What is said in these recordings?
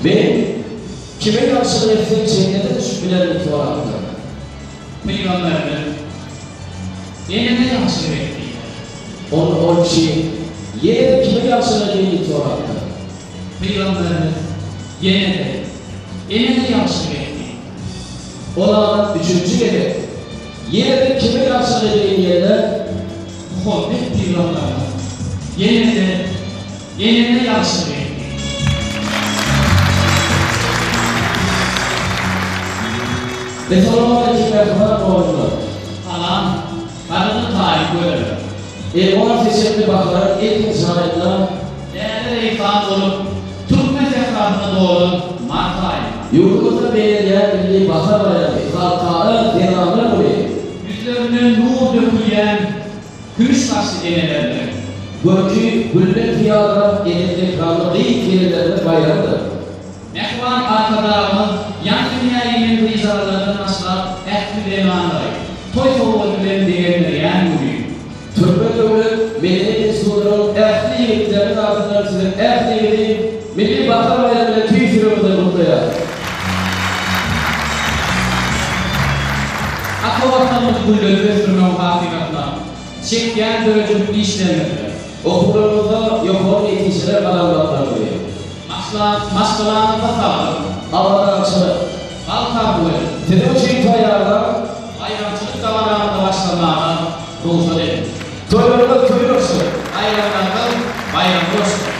ve kime karşı nefret cennete düşüplerini soraktı. Peygamberler yenine yaxşı etdiler. O kişi yine kime karşı nefret soraktı. Peygamberler yenine yaxşı etdi. Ona üçüncü gece yine de kime karşı nefret yerine Muhammed Peygamberler yenine yaxşı etdi. ve sonralardaki merhamet borcunu Alan karını tarih öyle. ona seçimli bakarak ilk insanlarla Değerli reyfan olup Türkmen zehrasına doğru markayla. yurdumuzda belirleyen milli bakar bayramı halkları denamına buraya Yüzlerine nur dökülen gümüş taşlı denelerle. gökü gülle piyada elinde kanlı değil kelilerine bayramıdır. Mehvan arkadarımız yan dünyayının rızalarını asla ehli demanları. Toy soğuğunun değerleri yani bugün. Türkmen devlet medeni insanların ehli yemeklerinin ardından sizin ehli yemeği milli bakar bayramıyla tüy sürümüzde mutlaya. Akıvatamız güllü ve sürme hakikatla. Çekyen bölücülük işlemekler. Okullarımızda yukarı yetişkiler kalanlardan buraya. Maskalarına sağlık. Allah'ın açını. Bal kabul. Tedavçı ayarlar. Bayramçılık davalarında başlamalar. Ruhsat edin. Toylarında köy olsun. Bayramlarda bayram olsun.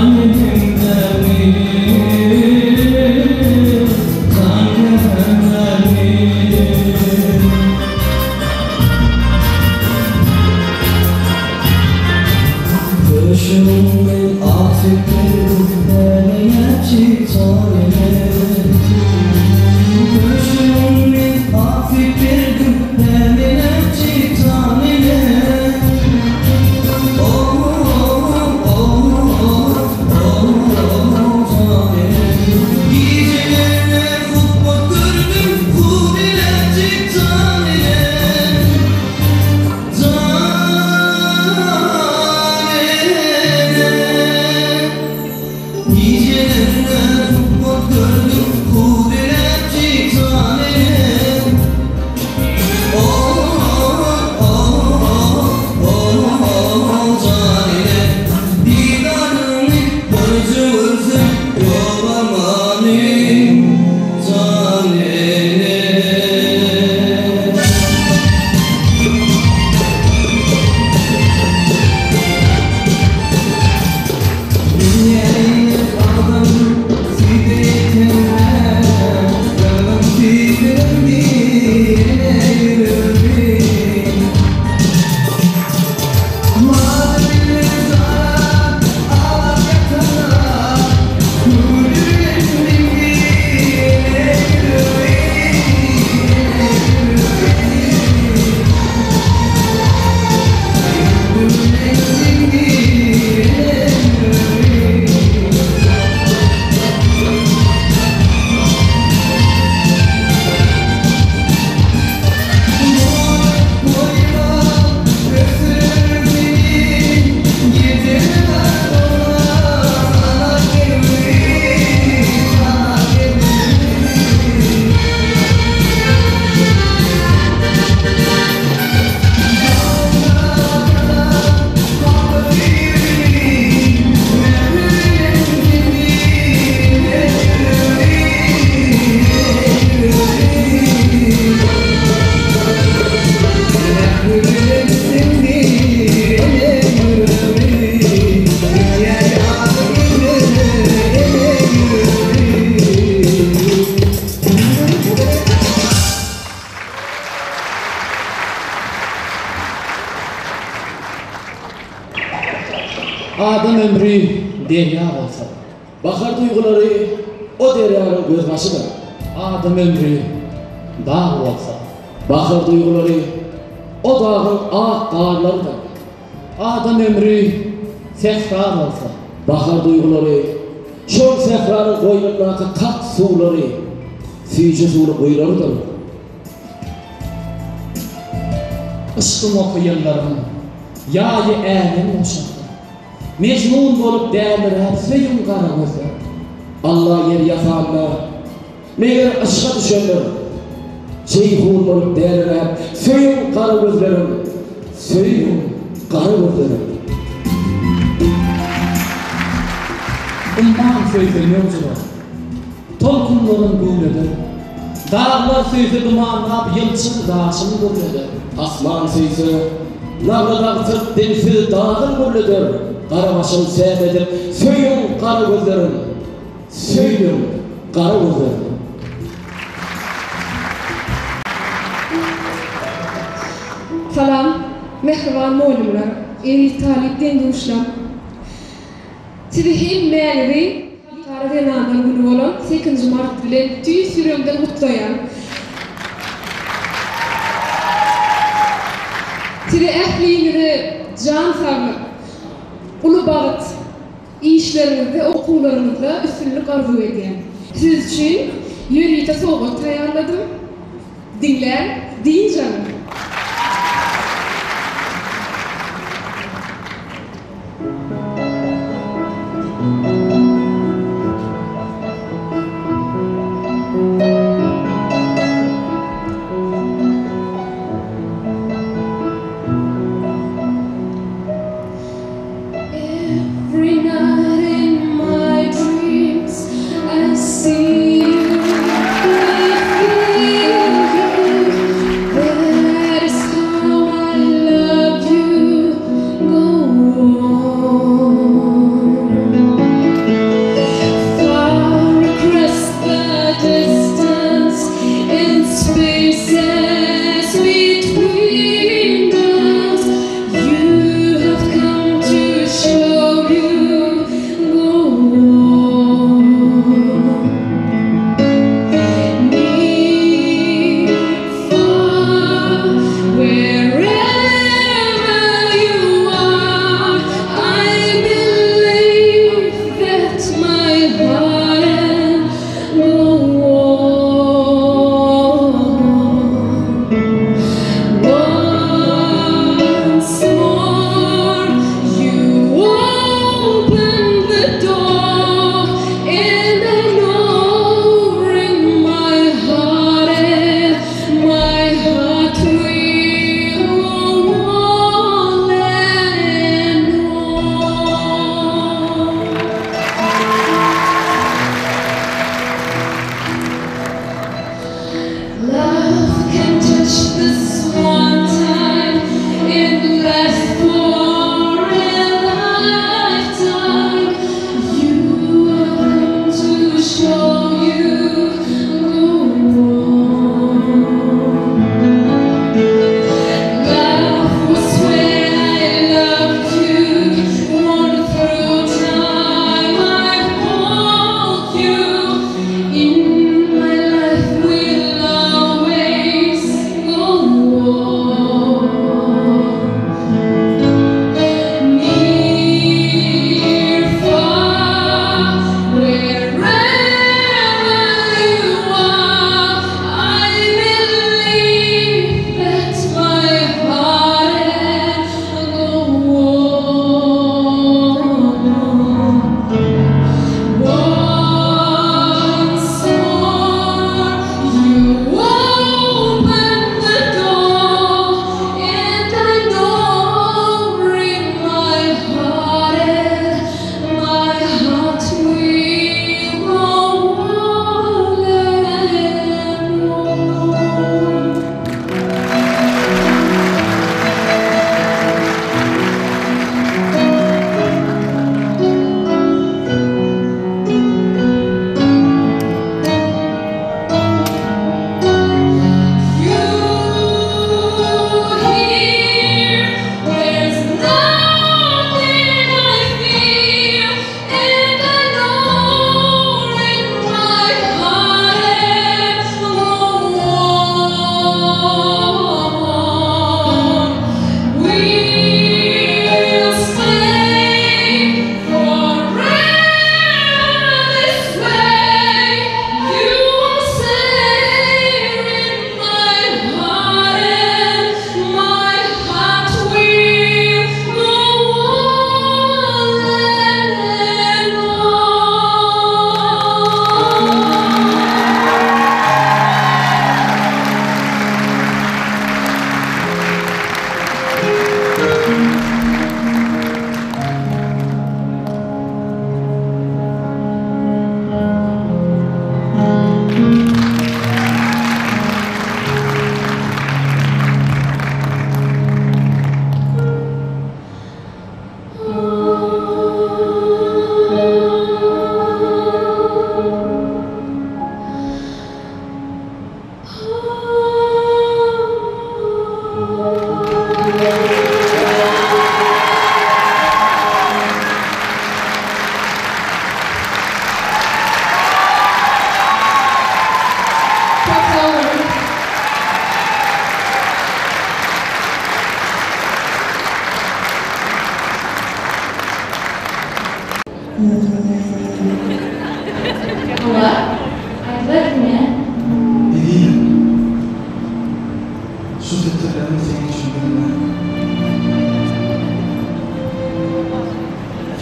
Amin. Adam ömrü derya olsa, Bakar duyguları o deryanın göz başıdır. adam ömrü dağ olsa, Bakar duyguları o dağın ağ dağlarıdır. adam ömrü sehra olsa, Bakar duyguları çöl sehranın koynundaki tat suları Füyüce sulu buyruğudur. ışkım okuyanlarım, yağı əlim oşadı. Mecnun bolup değerler hep söyüm karamızda. Allah yer yakanlar, meğer aşka düşenler, ceyhun bolup değerler hep söyüm kara gözlerim, söyüm kara gözlerim. Umman sözü mevcudur, tolkunların gülüdür. Dağlar sözü dumanlap yılçın dağçın gülüdür. Asman seysi, nağlı dağıtıp densiz dağın gülüdür. Karabaşım sevmedim, söyüm kara gözlerim, söyüm kara gözlerim. Salam, mehriban moğlumlar, eri talipten duruşlam. Sizi hem meğleri, Karadena'dan günü olan 8. Mart bilen tüy sürümden kutlayan. Sizi ehliğinizi can sağlık, ulu bağıt, işlerinizde, okullarınızda üstünlük arzu ediyen. Siz için yürüyte soğuk tayarladım. Dinler, din canım. Every night in my dreams, I see you, I feel you.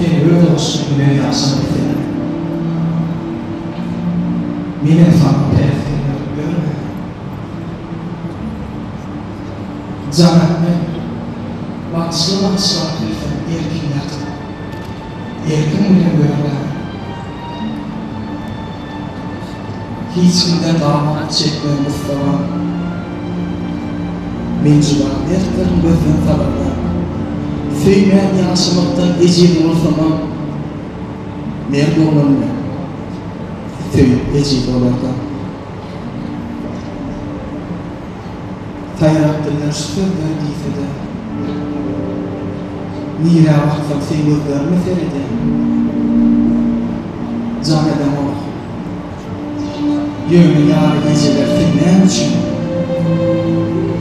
Seni öyle olsun güven yazsın efendim. Mine sana perfetini görme. Zahmetme. Vaksıl efendim erkin yakın. Erkin bile görme. Hiç kimden damat çekmeyen Mustafa. Mevzudan dertlerin gözden tabanlar. Söyleyen yaşamaktan ecil olsamam, merd olanlar, söyüp ecil olardan. Tayrattırlar süperler difede. Nira vakfak sen gözlerimi feride. Caneden ol. Yönü yarı geceler filmler için.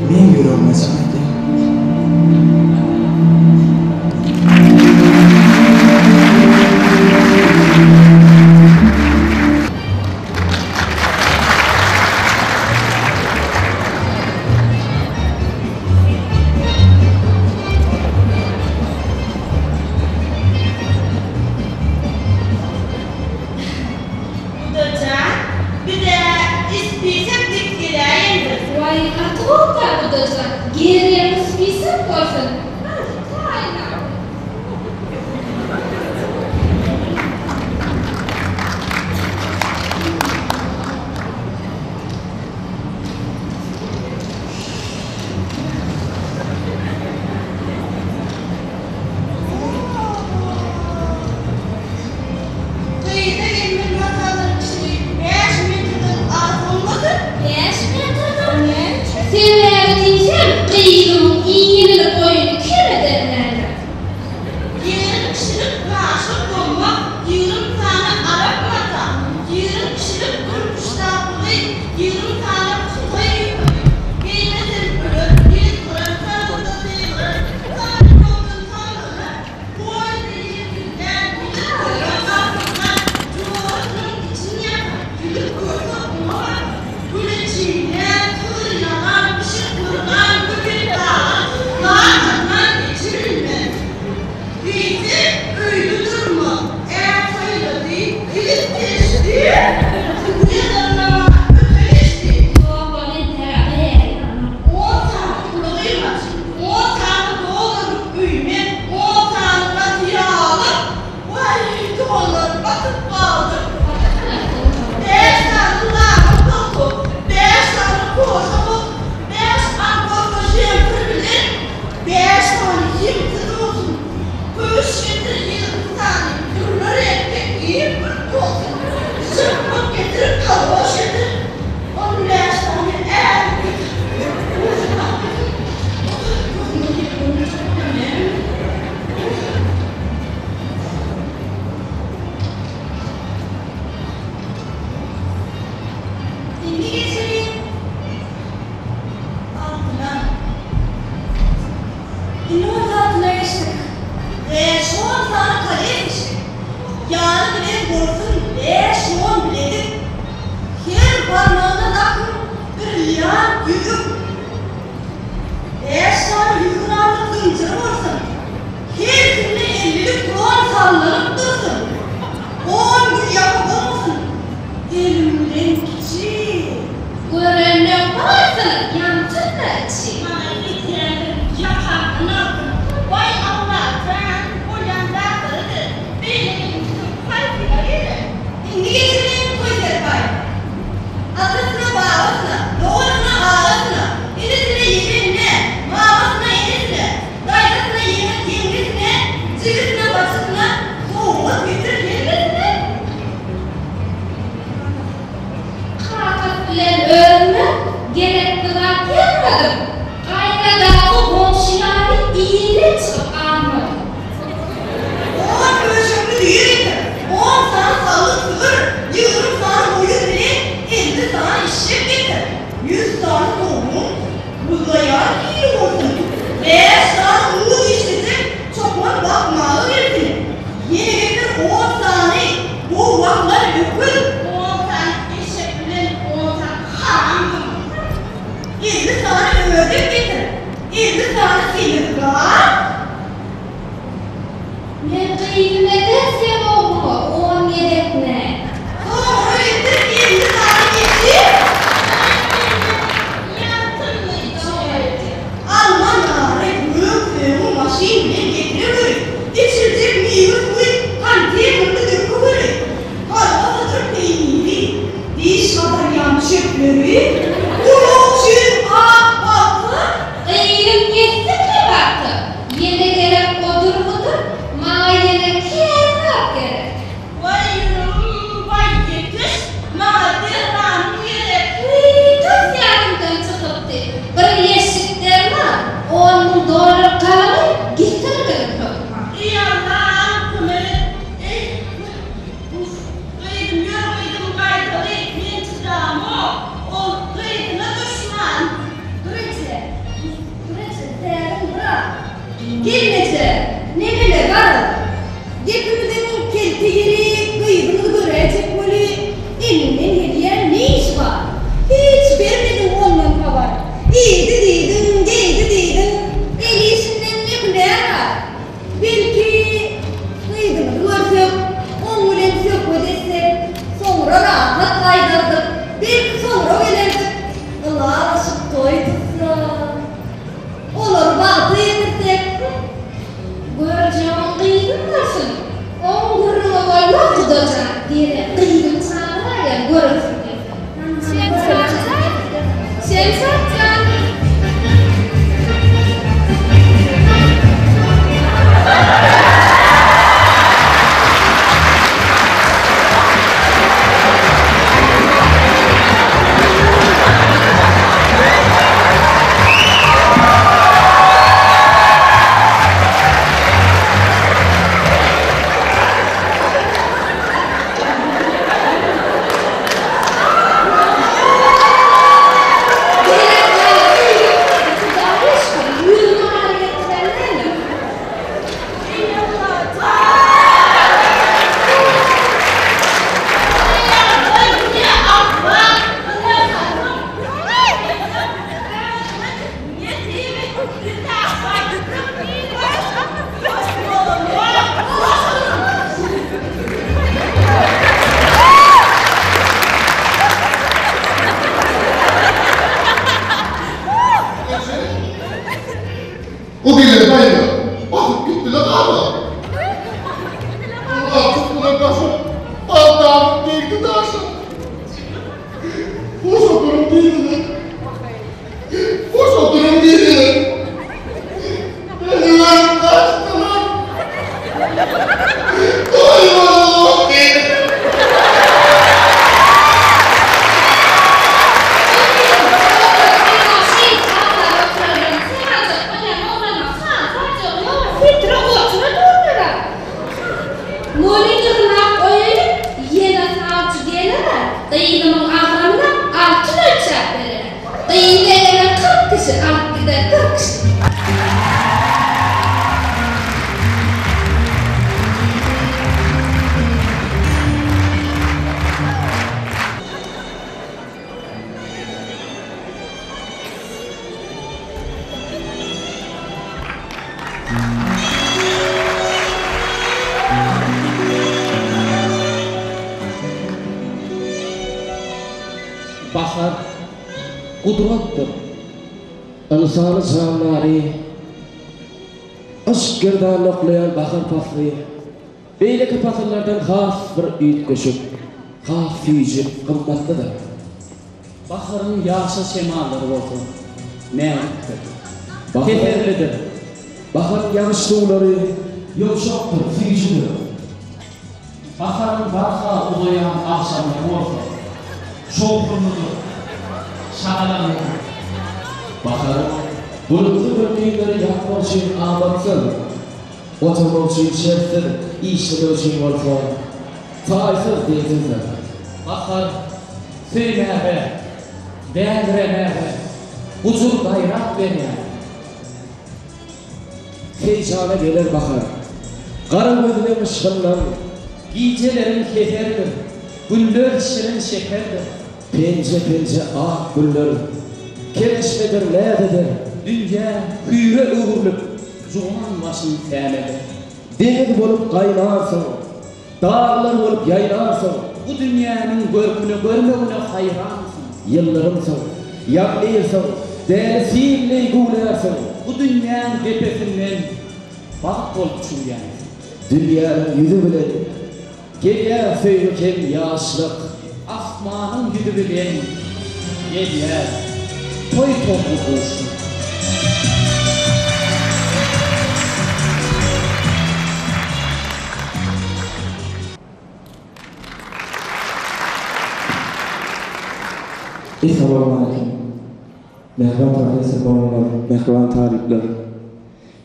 Men yüreğime canede. Ne kıymet etsem oğluma, o niyetine. Doğru ettim, yeni tarihçi. Yansın mıydı? Alman büyük bu maşinle getirir. İçirecek meyve suyu, kantiye dökülür. Karnavadır peyniri, diş kadar yançıkları. Bunun için batı. Kıyım geçsin mi baktı? Yine gerek odur budur, ma yine kıyafet gerek. Vay yetiş, maderan gerek. Kız yarımdan çıkıp değil. Bir yeşikler var, $10,000 kalanı getirmedim çocuklar. İyi Allah'ım kımırı. Kıydım yürüydüm kaydı, ekmeğin çıdağım o kıydına düşman. Durunca, değerim bırak. Gelmece, ne bile var? Hepimizin keltegeri kıydını görecek böyle elinden hediye ne iş var? Hiç vermedim ondan haber. İyiydi deydin, el işinden ne kadar var? Belki kıydını görsek, onu bilen sökme desek, sonra rahat kaydırdık, belki sonra gelirdik. Allah aşık toy tutsa, olur batı yedirsek. Göreceğim kıydın nasıl? On gurruna koymak tutacak diye kıydın sana ya görürsün. Sen satsan. O gelir kaydı. Bakıp gitti lan abla. Artık buna karşı Allah'ım değildi taşı. Boş oturum değildi. Boş oturum değildi. Benim kaçtı lan. Doymadım değildi. Bahar kudrettir. İnsanı canları aşk gerdanlıklayan bahar faslı. Beyleki fasıllardan has bir üyt köşük, has füyücük kımmatlıdır. Baharın yaşlı semaları oldu. Mevlüttür. Bahar- Keferlidir. Bahar yağış suları yumuşaktır, füyücüdür. Baharın barha ulayan akşamı oldu. Şokurludur. Şağlanır. Bahar bulutlu bir kıyımları yakmak için ağlatsın. Oturmak için şerttir, işlemek için olsa. Taysız değilsinler. Bahar söyleme, beğendireme, huzur gayrat veriyor. Heyecana gelir bahar. Kara gözüne ışkınlan. Giycelerin keferidir. Güller şirin şekerdir. Pence pence ah güller. Kereşmedir nerededir? Dünya hüyre uğurlup, zuğan başın temedir. deniz bolup qaynarsın, dağlar bolup yaylarsın. Bu dünyanın görkünü görmegine hayransın. Yıllarımsın, yaklıysın, değersiyle gularsın. Bu dünyanın tepesinden bak olup çürüyansın. Dünyanın yüzü bilen, geliyor söylüken yaşlık. Asmanın yüzü bilen geliyor toy toplu buluşun. Assalamualaikum. Mehriban tarihli bolmalar, mehriban tarihler.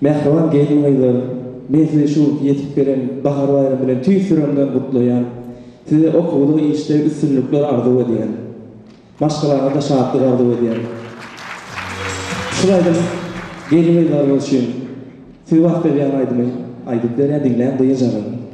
Mehriban gelmeler. Men size şu yetip gelen bahar bayramı bilen tüy sürümden kutlayan, size okuduğu işte üstünlükler arzu ediyen, başkalarına da şahatlık arzu ediyen. Şuraydan gelmeler olsun. Siz vaqt berýän aýdymy, aýdyp berýän diňlen duýjagyn.